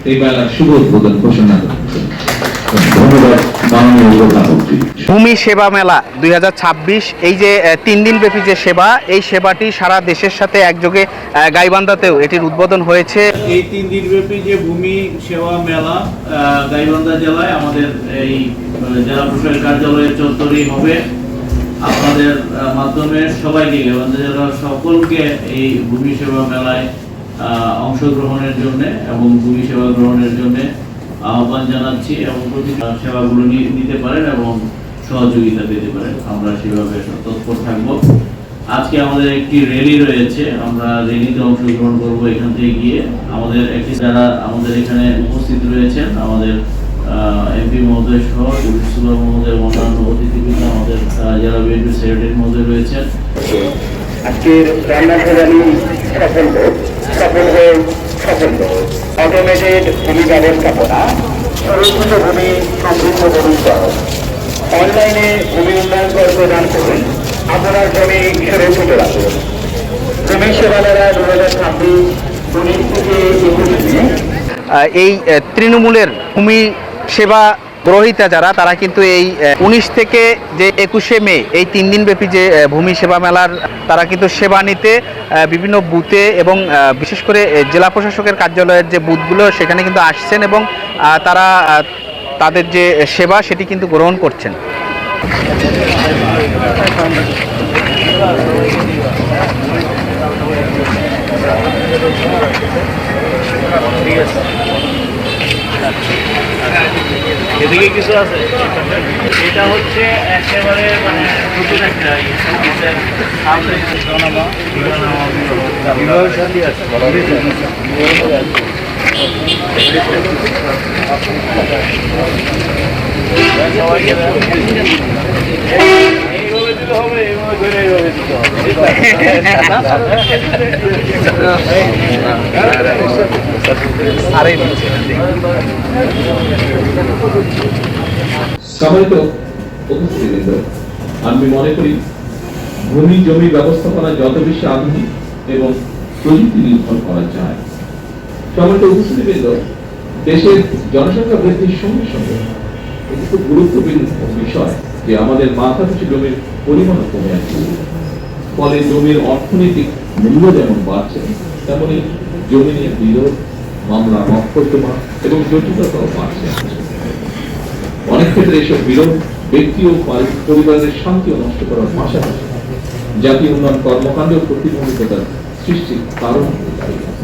এই মেলার শুভ উদ্বোধন ঘোষণা করছেন। ধন্যবাদ মাননীয় প্রধানমন্ত্রী। ভূমি সেবা মেলা 2026 এই যে 3 দিন ব্যাপী যে সেবা, এই সেবাটি সারা দেশের সাথে একযোগে গাইবান্ধাতেও এটির উদ্বোধন হয়েছে। এই 3 দিন ব্যাপী যে ভূমি সেবা মেলা গাইবান্ধা জেলায় আমাদের এই জেলা প্রশাসক কার্যালয়ের চত্বরেই হবে। আপনাদের মাধ্যমে সবাইকে গাইবান্ধা জেলার সকলকে এই ভূমি সেবা মেলায় অংশগ্রহণের জন্য এবং ভূমি সেবা গ্রহণের জন্য আহ্বান জানাচ্ছি এবং প্রতি সেবাগুলো নিতে পারেন এবং সহযোগিতা পেতে পারেন। আমরা সেভাবে তৎপর থাকবো। আজকে আমাদের একটি র্যালি রয়েছে, আমরা র্যালিতে অংশগ্রহণ করব। এখান থেকে গিয়ে আমাদের একটি যারা আমাদের এখানে উপস্থিত রয়েছেন, আমাদের এমপি মহোদয় সহ পুলিশ সুপার মহোদয়, অন্যান্য অতিথিবৃন্দ, আমাদের জেলা বিএনপি সেক্রেটারি মহোদয় রয়েছেন। আজকের রান্নাঘর র্যালি সফল অটোমেটেড ভূমি ব্যবস্থাপনা, সুরক্ষিত ভূমি সমৃদ্ধ ভবিষ্যৎ। অনলাইনে ভূমি উন্নয়ন কর প্রদান করুন, আপনার জমি সুরক্ষিত রাখুন। ভূমি সেবা মেলা 2026 19 থেকে 21। এই তৃণমূলের ভূমি সেবা গ্রহীতা যারা, তারা কিন্তু এই 19 থেকে যে 21শে মে এই 3 দিন ব্যাপী যে ভূমি সেবা মেলার তারা কিন্তু সেবা নিতে বিভিন্ন বুথে এবং বিশেষ করে জেলা প্রশাসকের কার্যালয়ের যে বুথগুলো সেখানে কিন্তু আসছেন এবং তারা তাদের যে সেবা সেটি কিন্তু গ্রহণ করছেন। এদিকে কিছু আছে, এটা হচ্ছে একেবারে মানে নতুন একটা এইভাবে দিতে হবে, এইভাবে ধরে এইভাবে দিতে হবে। সম্মানিত উপস্থিতিবৃন্দ, আমি মনে করি ভূমি জমি ব্যবস্থাপনা যত বেশি আধুনিক এবং প্রযুক্তি নির্ভর করা যায়। সম্মানিত উপস্থিতিবৃন্দ, দেশের জনসংখ্যা বৃদ্ধির সঙ্গে সঙ্গে এটি খুব গুরুত্বপূর্ণ বিষয় যে আমাদের মাথাপিছু জমির পরিমাণ কমে আসছে। ফলে জমির অর্থনৈতিক মূল্য যেমন বাড়ছে, তেমনি জমি নিয়ে বিরোধ, মামলা, মকদ্দমা এবং জটিলতাও বাড়ছে। অনেক ক্ষেত্রে এসব বিরোধ ব্যক্তি ও পরিবারের শান্তিও নষ্ট করার পাশাপাশি জাতীয় উন্নয়ন কর্মকাণ্ডেও প্রতিবন্ধকতার সৃষ্টির কারণ হয়ে দাঁড়িয়েছে।